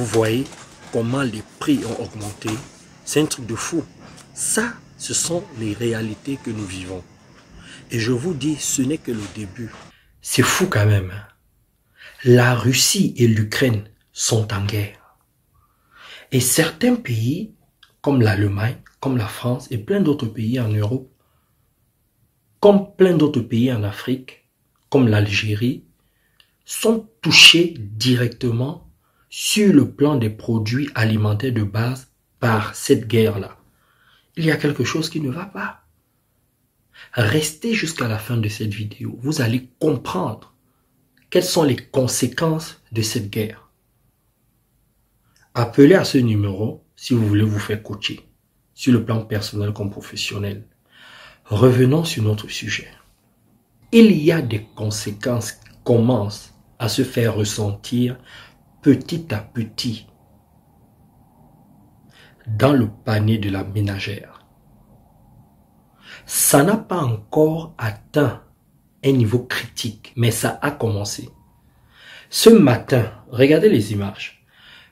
Vous voyez comment les prix ont augmenté. C'est un truc de fou. Ça, ce sont les réalités que nous vivons. Et je vous dis, ce n'est que le début. C'est fou quand même. La Russie et l'Ukraine sont en guerre. Et certains pays, comme l'Allemagne, comme la France et plein d'autres pays en Europe, comme plein d'autres pays en Afrique, comme l'Algérie, sont touchés directement sur le plan des produits alimentaires de base par cette guerre-là. Il y a quelque chose qui ne va pas. Restez jusqu'à la fin de cette vidéo. Vous allez comprendre quelles sont les conséquences de cette guerre. Appelez à ce numéro si vous voulez vous faire coacher, sur le plan personnel comme professionnel. Revenons sur notre sujet. Il y a des conséquences qui commencent à se faire ressentir petit à petit dans le panier de la ménagère. Ça n'a pas encore atteint un niveau critique, mais ça a commencé. Ce matin, regardez les images.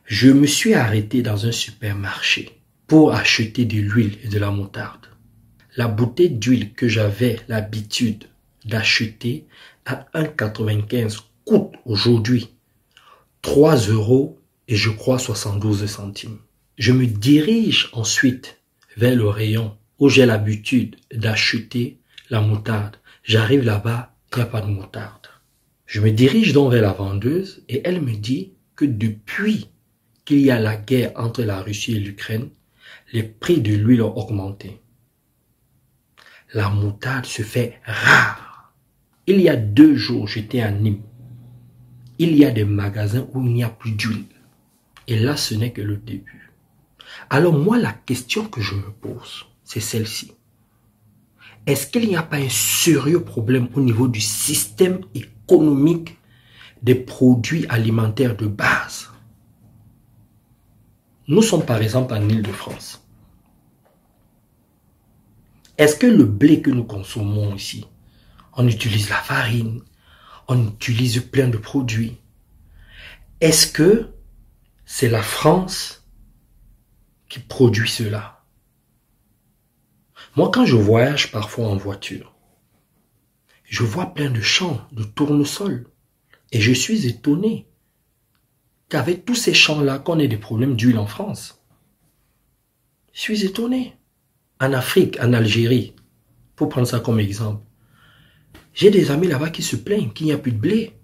Je me suis arrêté dans un supermarché pour acheter de l'huile et de la moutarde. La bouteille d'huile que j'avais l'habitude d'acheter à 1,95 € coûte aujourd'hui 3 € et je crois 72 centimes. Je me dirige ensuite vers le rayon où j'ai l'habitude d'acheter la moutarde. J'arrive là-bas, il n'y a pas de moutarde. Je me dirige donc vers la vendeuse et elle me dit que depuis qu'il y a la guerre entre la Russie et l'Ukraine, les prix de l'huile ont augmenté. La moutarde se fait rare. Il y a 2 jours, j'étais à Nîmes. Il y a des magasins où il n'y a plus d'huile. Et là, ce n'est que le début. Alors moi, la question que je me pose, c'est celle-ci. Est-ce qu'il n'y a pas un sérieux problème au niveau du système économique des produits alimentaires de base? Nous sommes par exemple en Île-de-France. Est-ce que le blé que nous consommons ici, on utilise la farine, on utilise plein de produits. Est-ce que c'est la France qui produit cela? Moi, quand je voyage parfois en voiture, je vois plein de champs de tournesol et je suis étonné qu'avec tous ces champs-là, qu'on ait des problèmes d'huile en France. Je suis étonné. En Afrique, en Algérie, pour prendre ça comme exemple, j'ai des amis là-bas qui se plaignent qu'il n'y a plus de blé.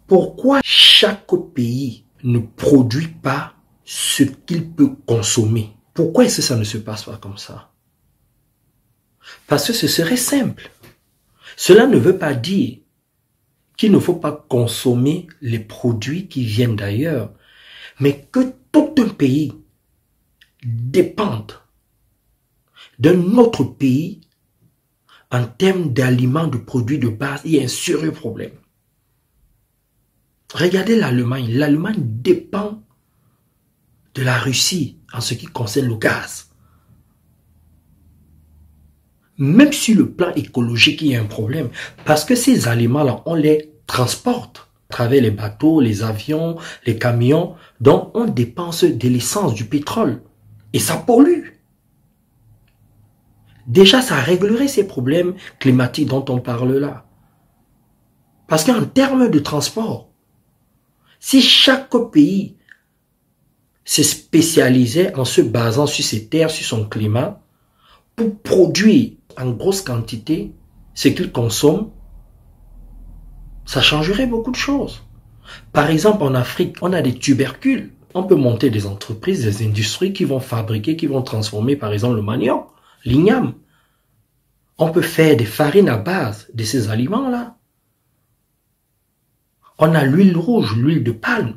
Pourquoi chaque pays ne produit pas ce qu'il peut consommer? Pourquoi est-ce que ça ne se passe pas comme ça? Parce que ce serait simple. Cela ne veut pas dire qu'il ne faut pas consommer les produits qui viennent d'ailleurs, mais que tout un pays dépende d'un autre pays en termes d'aliments, de produits de base. Il y a un sérieux problème. Regardez l'Allemagne. L'Allemagne dépend de la Russie en ce qui concerne le gaz. Même sur le plan écologique, il y a un problème. Parce que ces aliments-là, on les transporte à travers les bateaux, les avions, les camions. Donc, on dépense de l'essence, du pétrole. Et ça pollue. Déjà, ça réglerait ces problèmes climatiques dont on parle là. Parce qu'en termes de transport, si chaque pays se spécialisait en se basant sur ses terres, sur son climat, pour produire en grosse quantité ce qu'il consomme, ça changerait beaucoup de choses. Par exemple, en Afrique, on a des tubercules. On peut monter des entreprises, des industries qui vont fabriquer, qui vont transformer par exemple le manioc, l'igname. On peut faire des farines à base de ces aliments-là. On a l'huile rouge, l'huile de palme,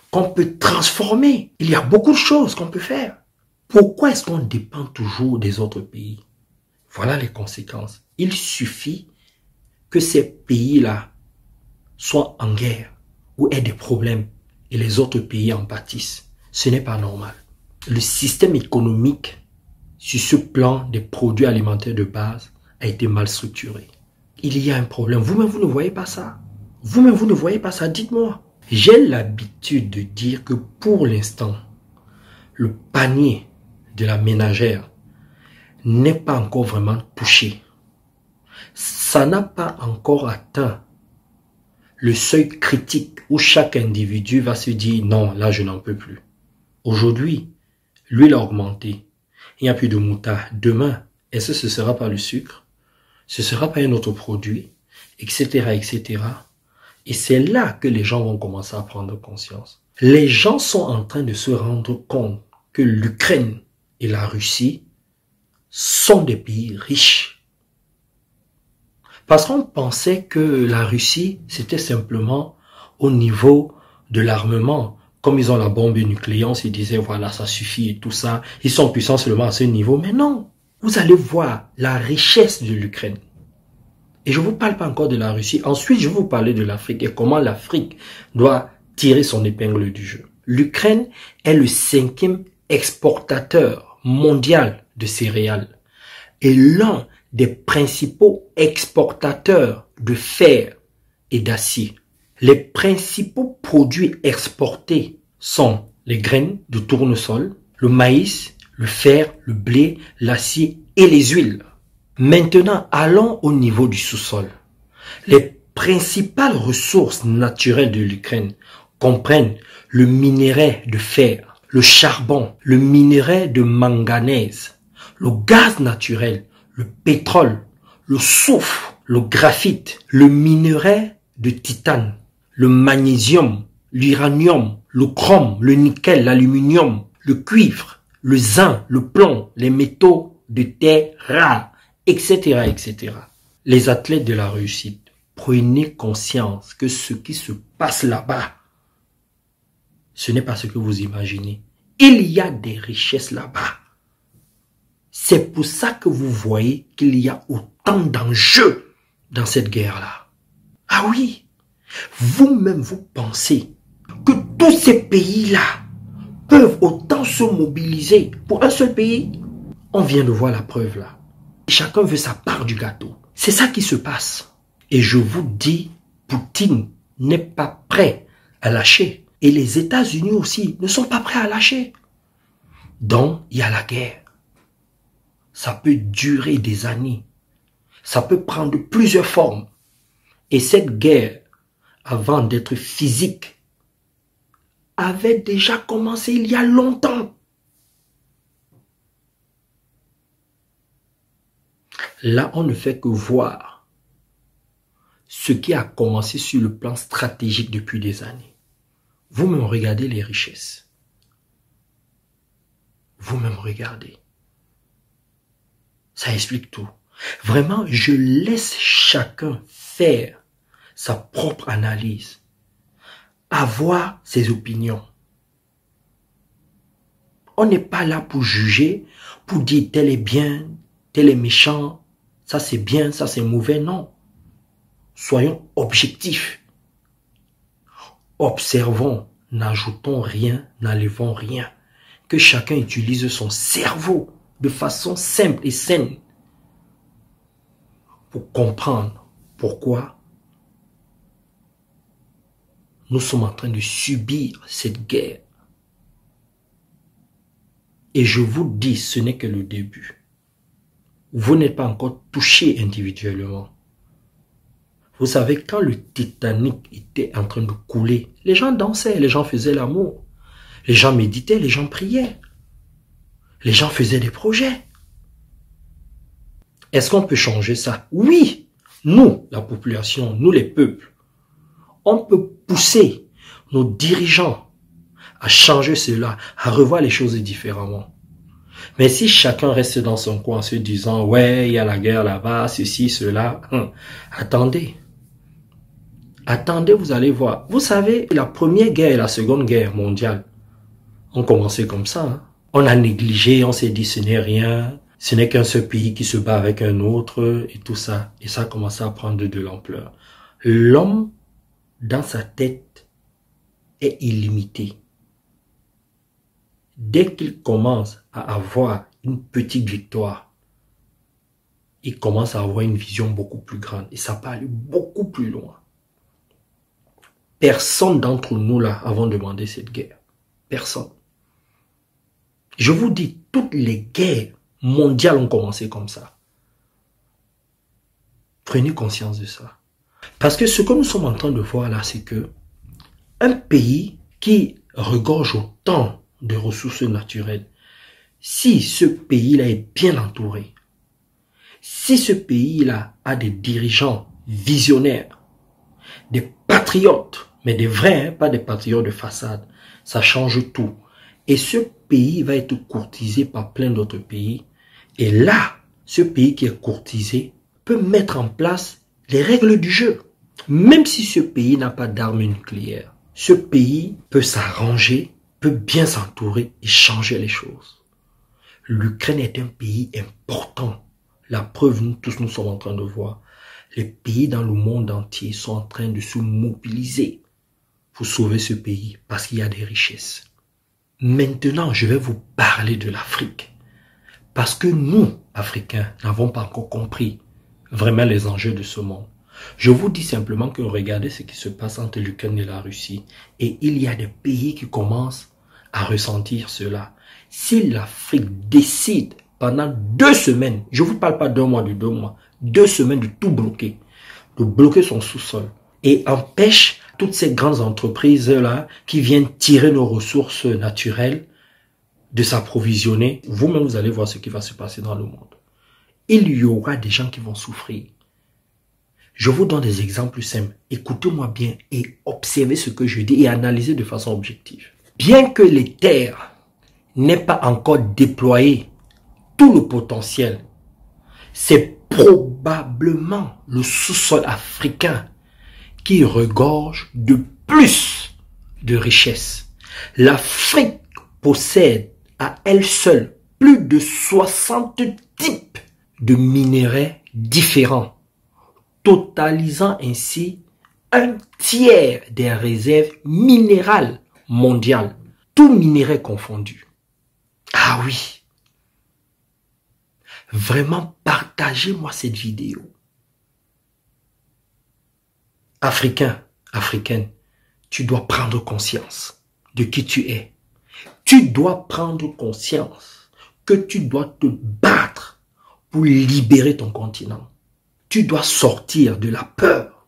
qu'on peut transformer. Il y a beaucoup de choses qu'on peut faire. Pourquoi est-ce qu'on dépend toujours des autres pays? Voilà les conséquences. Il suffit que ces pays-là soient en guerre ou aient des problèmes et les autres pays en pâtissent. Ce n'est pas normal. Le système économique sur ce plan des produits alimentaires de base a été mal structuré. Il y a un problème. Vous-même, vous ne voyez pas ça. Vous-même, vous ne voyez pas ça. Dites-moi. J'ai l'habitude de dire que pour l'instant, le panier de la ménagère n'est pas encore vraiment touché. Ça n'a pas encore atteint le seuil critique où chaque individu va se dire non, là je n'en peux plus. Aujourd'hui, l'huile a augmenté. Il n'y a plus de moutarde. Demain, est-ce que ce sera pas le sucre? Ce sera pas un autre produit? Etc., etc. Et c'est là que les gens vont commencer à prendre conscience. Les gens sont en train de se rendre compte que l'Ukraine et la Russie sont des pays riches. Parce qu'on pensait que la Russie, c'était simplement au niveau de l'armement. Comme ils ont la bombe nucléaire, on se disait, voilà, ça suffit et tout ça. Ils sont puissants seulement à ce niveau. Mais non, vous allez voir la richesse de l'Ukraine. Et je ne vous parle pas encore de la Russie. Ensuite, je vais vous parler de l'Afrique et comment l'Afrique doit tirer son épingle du jeu. L'Ukraine est le 5e exportateur mondial de céréales et l'un des principaux exportateurs de fer et d'acier. Les principaux produits exportés sont les graines de tournesol, le maïs, le fer, le blé, l'acier et les huiles. Maintenant, allons au niveau du sous-sol. Les principales ressources naturelles de l'Ukraine comprennent le minerai de fer, le charbon, le minerai de manganèse, le gaz naturel, le pétrole, le soufre, le graphite, le minerai de titane, le magnésium, l'uranium, le chrome, le nickel, l'aluminium, le cuivre, le zinc, le plomb, les métaux de terre rares, etc., etc. Les athlètes de la réussite, prenez conscience que ce qui se passe là-bas, ce n'est pas ce que vous imaginez. Il y a des richesses là-bas. C'est pour ça que vous voyez qu'il y a autant d'enjeux dans cette guerre-là. Ah oui, vous-même vous pensez que tous ces pays-là peuvent autant se mobiliser pour un seul pays? On vient de voir la preuve là. Chacun veut sa part du gâteau. C'est ça qui se passe. Et je vous dis, Poutine n'est pas prêt à lâcher. Et les États-Unis aussi ne sont pas prêts à lâcher. Donc, il y a la guerre. Ça peut durer des années. Ça peut prendre plusieurs formes. Et cette guerre, avant d'être physique, avait déjà commencé il y a longtemps. Là, on ne fait que voir ce qui a commencé sur le plan stratégique depuis des années. Vous-même regardez les richesses. Vous-même regardez. Ça explique tout. Vraiment, je laisse chacun faire sa propre analyse, avoir ses opinions. On n'est pas là pour juger, pour dire tel est bien, tel est méchant, ça c'est bien, ça c'est mauvais, non. Soyons objectifs. Observons, n'ajoutons rien, n'enlevons rien. Que chacun utilise son cerveau de façon simple et saine pour comprendre pourquoi nous sommes en train de subir cette guerre. Et je vous dis, ce n'est que le début. Vous n'êtes pas encore touché individuellement. Vous savez, quand le Titanic était en train de couler, les gens dansaient, les gens faisaient l'amour. Les gens méditaient, les gens priaient. Les gens faisaient des projets. Est-ce qu'on peut changer ça? Oui, nous, la population, nous les peuples, on peut pousser nos dirigeants à changer cela, à revoir les choses différemment. Mais si chacun reste dans son coin en se disant, ouais, il y a la guerre là-bas, ceci, cela, attendez. Attendez, vous allez voir. Vous savez, la première guerre et la seconde guerre mondiale ont commencé comme ça. Hein. On a négligé, on s'est dit ce n'est rien, ce n'est qu'un seul pays qui se bat avec un autre et tout ça. Et ça a commencé à prendre de l'ampleur. L'homme, dans sa tête, est illimité. Dès qu'il commence à avoir une petite victoire, il commence à avoir une vision beaucoup plus grande et ça peut aller beaucoup plus loin. personne d'entre nous là avons demandé cette guerre. Personne. Je vous dis, toutes les guerres mondiales ont commencé comme ça. Prenez conscience de ça. Parce que ce que nous sommes en train de voir là, c'est que un pays qui regorge autant de ressources naturelles, si ce pays-là est bien entouré, si ce pays-là a des dirigeants visionnaires, des patriotes, mais des vrais, hein, pas des patriotes de façade, ça change tout. Et ce pays va être courtisé par plein d'autres pays. Et là, ce pays qui est courtisé peut mettre en place les règles du jeu. Même si ce pays n'a pas d'armes nucléaires, ce pays peut s'arranger, peut bien s'entourer et changer les choses. L'Ukraine est un pays important. La preuve, nous tous, nous sommes en train de voir. Les pays dans le monde entier sont en train de se mobiliser pour sauver ce pays parce qu'il y a des richesses. Maintenant, je vais vous parler de l'Afrique. Parce que nous, Africains, n'avons pas encore compris vraiment les enjeux de ce monde. Je vous dis simplement que regardez ce qui se passe entre l'Ukraine et la Russie. Et il y a des pays qui commencent à ressentir cela. Si l'Afrique décide pendant 2 semaines, je ne vous parle pas d'1 mois, de 2 mois, 2 semaines de tout bloquer, de bloquer son sous-sol et empêche toutes ces grandes entreprises-là qui viennent tirer nos ressources naturelles de s'approvisionner, vous-même vous allez voir ce qui va se passer dans le monde. Il y aura des gens qui vont souffrir. Je vous donne des exemples simples. Écoutez-moi bien et observez ce que je dis et analysez de façon objective. Bien que les terres n'aient pas encore déployé tout le potentiel, c'est probablement le sous-sol africain qui regorge de plus de richesses. L'Afrique possède à elle seule plus de 60 types de minéraux différents, totalisant ainsi 1/3 des réserves minérales mondiales, tous minéraux confondus. Ah oui! Vraiment, partagez-moi cette vidéo. Africain, Africaine, tu dois prendre conscience de qui tu es. Tu dois prendre conscience que tu dois te battre pour libérer ton continent. Tu dois sortir de la peur,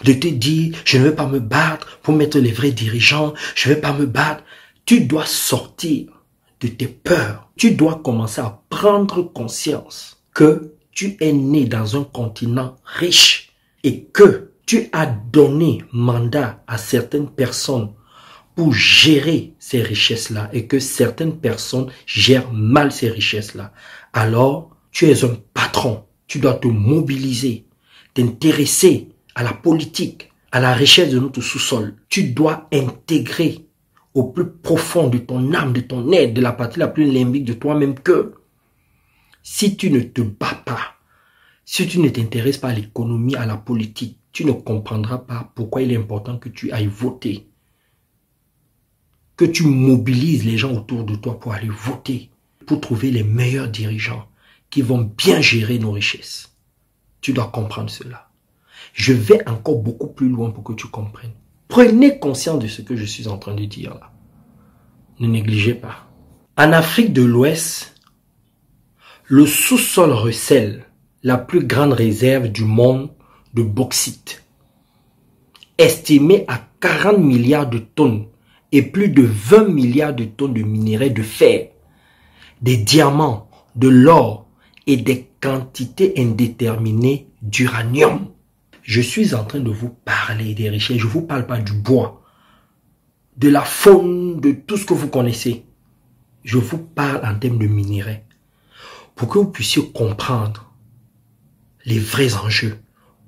de te dire, je ne vais pas me battre pour mettre les vrais dirigeants, je ne vais pas me battre. Tu dois sortir de tes peurs. Tu dois commencer à prendre conscience que tu es né dans un continent riche et que tu as donné mandat à certaines personnes pour gérer ces richesses-là et que certaines personnes gèrent mal ces richesses-là. Alors, tu es un patron. Tu dois te mobiliser, t'intéresser à la politique, à la richesse de notre sous-sol. Tu dois intégrer au plus profond de ton âme, de ton être, de la partie la plus limbique de toi-même que si tu ne te bats pas, si tu ne t'intéresses pas à l'économie, à la politique, tu ne comprendras pas pourquoi il est important que tu ailles voter. Que tu mobilises les gens autour de toi pour aller voter, pour trouver les meilleurs dirigeants qui vont bien gérer nos richesses. Tu dois comprendre cela. Je vais encore beaucoup plus loin pour que tu comprennes. Prenez conscience de ce que je suis en train de dire là. Ne négligez pas. En Afrique de l'Ouest, le sous-sol recèle la plus grande réserve du monde de bauxite, estimée à 40 milliards de tonnes et plus de 20 milliards de tonnes de minerais de fer, des diamants, de l'or et des quantités indéterminées d'uranium. Je suis en train de vous parler des richesses. Je ne vous parle pas du bois, de la faune, de tout ce que vous connaissez. Je vous parle en termes de minerais. Pour que vous puissiez comprendre les vrais enjeux.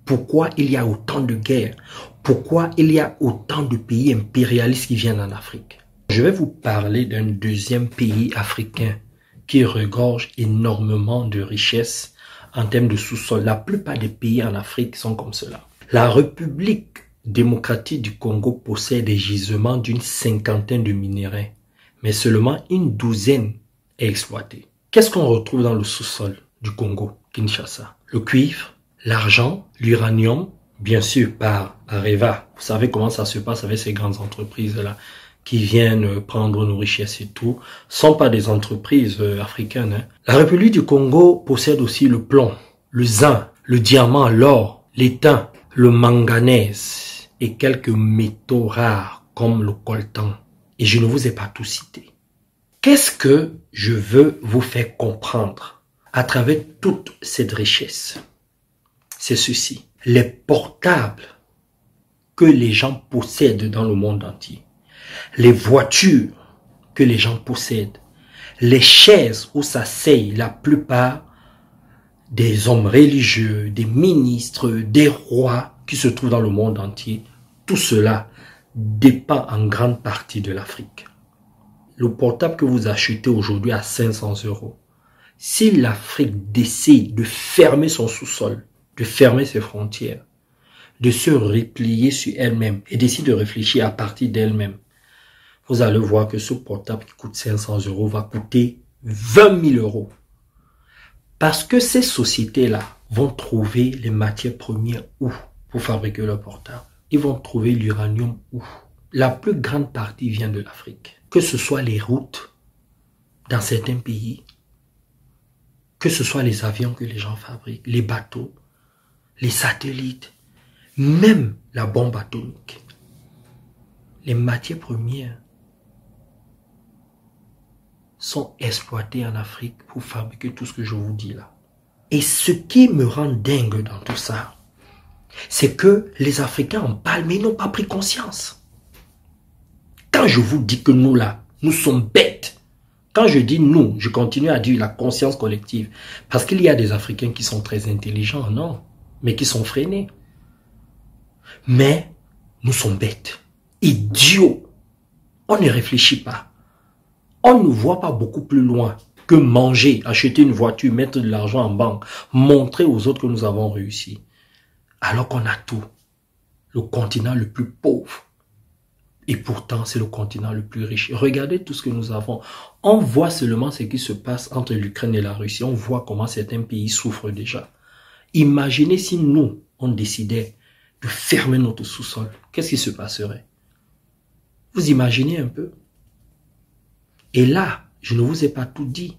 Pourquoi il y a autant de guerres. Pourquoi il y a autant de pays impérialistes qui viennent en Afrique. Je vais vous parler d'un deuxième pays africain qui regorge énormément de richesses en termes de sous-sol. La plupart des pays en Afrique sont comme cela. La République démocratique du Congo possède des gisements d'une 50aine de minéraux, mais seulement une 12aine est exploitée. Qu'est-ce qu'on retrouve dans le sous-sol du Congo, Kinshasa? Le cuivre, l'argent, l'uranium, bien sûr par Areva. Vous savez comment ça se passe avec ces grandes entreprises-là qui viennent prendre nos richesses et tout, sont pas des entreprises africaines. Hein. La République du Congo possède aussi le plomb, le zinc, le diamant, l'or, l'étain, le manganèse et quelques métaux rares comme le coltan. Et je ne vous ai pas tout cité. Qu'est-ce que je veux vous faire comprendre à travers toute cette richesse? C'est ceci. Les portables que les gens possèdent dans le monde entier, les voitures que les gens possèdent, les chaises où s'asseyent la plupart des hommes religieux, des ministres, des rois qui se trouvent dans le monde entier, tout cela dépend en grande partie de l'Afrique. Le portable que vous achetez aujourd'hui à 500 €, si l'Afrique décide de fermer son sous-sol, de fermer ses frontières, de se replier sur elle-même et décide de réfléchir à partir d'elle-même, vous allez voir que ce portable qui coûte 500 € va coûter 20 000 €. Parce que ces sociétés-là vont trouver les matières premières où pour fabriquer leur portable. Ils vont trouver l'uranium où. La plus grande partie vient de l'Afrique. Que ce soit les routes dans certains pays, que ce soit les avions que les gens fabriquent, les bateaux, les satellites, même la bombe atomique. Les matières premières sont exploitées en Afrique pour fabriquer tout ce que je vous dis là. Et ce qui me rend dingue dans tout ça, c'est que les Africains en parlent, mais ils n'ont pas pris conscience. Quand je vous dis que nous là, nous sommes bêtes, quand je dis nous, je continue à dire la conscience collective, parce qu'il y a des Africains qui sont très intelligents, non, mais qui sont freinés. Mais nous sommes bêtes, idiots. On ne réfléchit pas. On ne voit pas beaucoup plus loin que manger, acheter une voiture, mettre de l'argent en banque, montrer aux autres que nous avons réussi. Alors qu'on a tout. Le continent le plus pauvre. Et pourtant, c'est le continent le plus riche. Regardez tout ce que nous avons. On voit seulement ce qui se passe entre l'Ukraine et la Russie. On voit comment certains pays souffrent déjà. Imaginez si nous, on décidait de fermer notre sous-sol. Qu'est-ce qui se passerait? Vous imaginez un peu? Et là, je ne vous ai pas tout dit.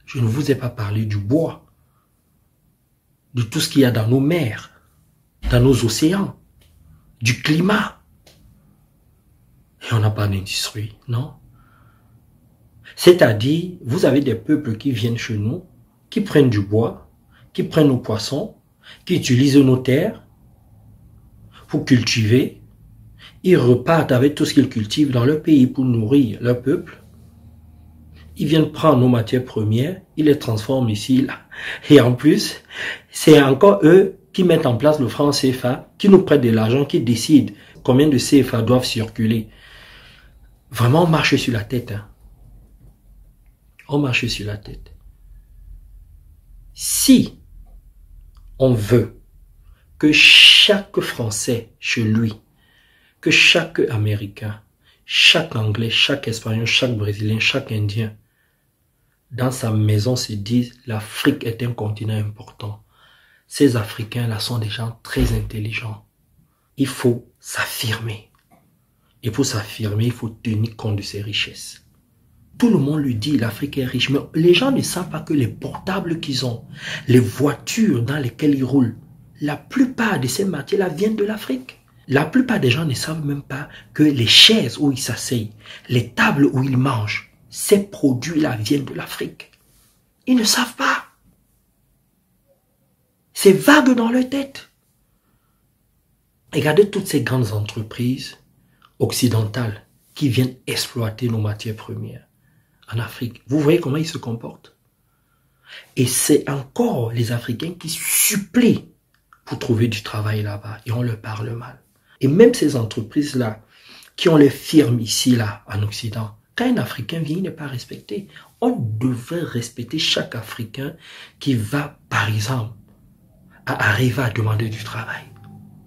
Je ne vous ai pas parlé du bois, de tout ce qu'il y a dans nos mers, dans nos océans, du climat. Et on n'a pas d'industrie, non? C'est-à-dire, vous avez des peuples qui viennent chez nous, qui prennent du bois, qui prennent nos poissons, qui utilisent nos terres pour cultiver. Ils repartent avec tout ce qu'ils cultivent dans leur pays pour nourrir leur peuple. Ils viennent prendre nos matières premières, ils les transforment ici, là. Et en plus, c'est encore eux qui mettent en place le franc CFA, qui nous prêtent de l'argent, qui décident combien de CFA doivent circuler. Vraiment, on marche sur la tête. Hein. On marche sur la tête. Si on veut que chaque Français chez lui, que chaque Américain, chaque Anglais, chaque Espagnol, chaque Brésilien, chaque Indien, dans sa maison se dise l'Afrique est un continent important. Ces Africains-là sont des gens très intelligents. Il faut s'affirmer. Et pour s'affirmer, il faut tenir compte de ses richesses. Tout le monde le dit, l'Afrique est riche, mais les gens ne savent pas que les portables qu'ils ont, les voitures dans lesquelles ils roulent, la plupart de ces matières-là viennent de l'Afrique. La plupart des gens ne savent même pas que les chaises où ils s'asseyent, les tables où ils mangent, ces produits-là viennent de l'Afrique. Ils ne savent pas. C'est vague dans leur tête. Regardez toutes ces grandes entreprises occidentales qui viennent exploiter nos matières premières en Afrique. Vous voyez comment ils se comportent? Et c'est encore les Africains qui supplient pour trouver du travail là-bas. Et on leur parle mal. Et même ces entreprises-là, qui ont les firmes ici, là, en Occident, quand un Africain vient, il n'est pas respecté. On devrait respecter chaque Africain qui va, par exemple, à Areva à demander du travail.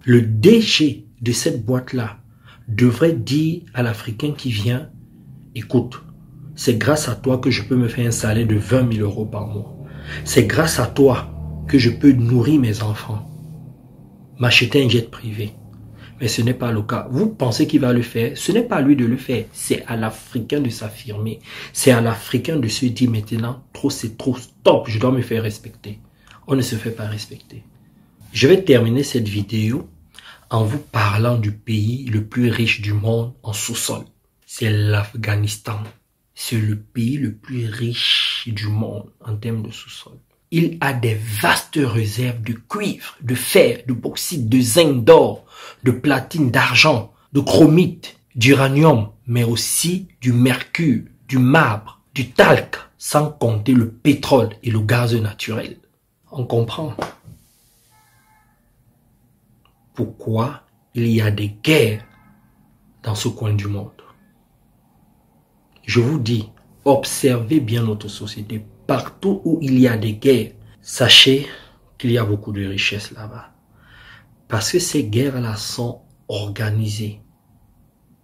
Le DG de cette boîte-là devrait dire à l'Africain qui vient, écoute, c'est grâce à toi que je peux me faire un salaire de 20 000 € par mois. C'est grâce à toi que je peux nourrir mes enfants. m'acheter un jet privé. Mais ce n'est pas le cas. Vous pensez qu'il va le faire? Ce n'est pas à lui de le faire. C'est à l'Africain de s'affirmer. C'est à l'Africain de se dire maintenant, trop c'est trop, stop, je dois me faire respecter. On ne se fait pas respecter. Je vais terminer cette vidéo en vous parlant du pays le plus riche du monde en sous-sol. C'est l'Afghanistan. C'est le pays le plus riche du monde en termes de sous-sol. Il a des vastes réserves de cuivre, de fer, de bauxite, de zinc, d'or, de platine, d'argent, de chromite, d'uranium, mais aussi du mercure, du marbre, du talc, sans compter le pétrole et le gaz naturel. On comprend pourquoi il y a des guerres dans ce coin du monde. Je vous dis, observez bien notre société. Partout où il y a des guerres, sachez qu'il y a beaucoup de richesses là-bas. Parce que ces guerres-là sont organisées,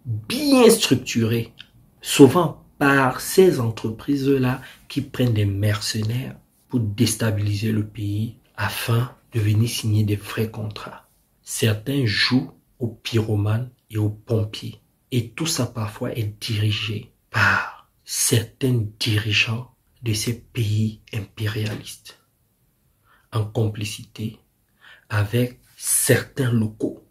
bien structurées, souvent par ces entreprises-là qui prennent des mercenaires pour déstabiliser le pays afin de venir signer des vrais contrats. Certains jouent aux pyromanes et aux pompiers. Et tout ça parfois est dirigé par certains dirigeants de ces pays impérialistes, en complicité avec certains locaux.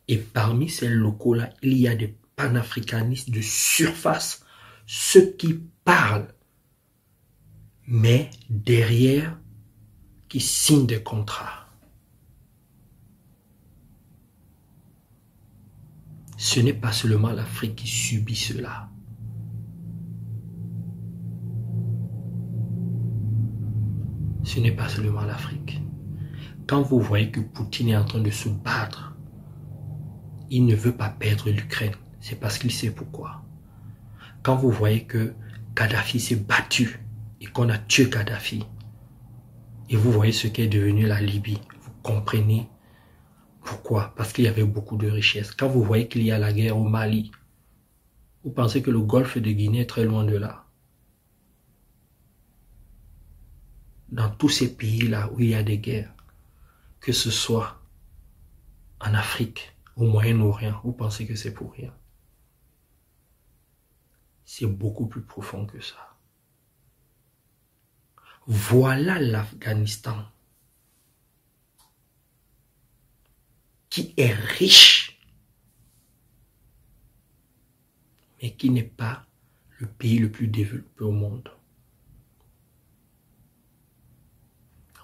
Et parmi ces locaux-là, il y a des panafricanistes de surface, ceux qui parlent, mais derrière, qui signent des contrats. Ce n'est pas seulement l'Afrique qui subit cela. Ce n'est pas seulement l'Afrique. Quand vous voyez que Poutine est en train de se battre, il ne veut pas perdre l'Ukraine. C'est parce qu'il sait pourquoi. Quand vous voyez que Kadhafi s'est battu et qu'on a tué Kadhafi, et vous voyez ce qu'est devenu la Libye, vous comprenez pourquoi? Parce qu'il y avait beaucoup de richesses. Quand vous voyez qu'il y a la guerre au Mali, vous pensez que le golfe de Guinée est très loin de là. Dans tous ces pays-là où il y a des guerres, que ce soit en Afrique, au Moyen-Orient, vous pensez que c'est pour rien. C'est beaucoup plus profond que ça. Voilà l'Afghanistan qui est riche, mais qui n'est pas le pays le plus développé au monde.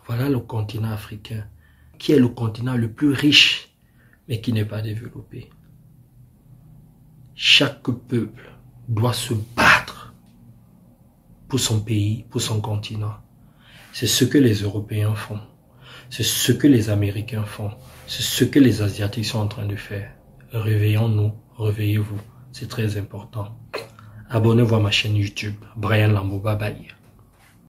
Voilà le continent africain, qui est le continent le plus riche, mais qui n'est pas développé. Chaque peuple doit se battre pour son pays, pour son continent. C'est ce que les Européens font. C'est ce que les Américains font. C'est ce que les Asiatiques sont en train de faire. Réveillons-nous, réveillez-vous. C'est très important. Abonnez-vous à ma chaîne YouTube, Brian Lambo. Bye bye.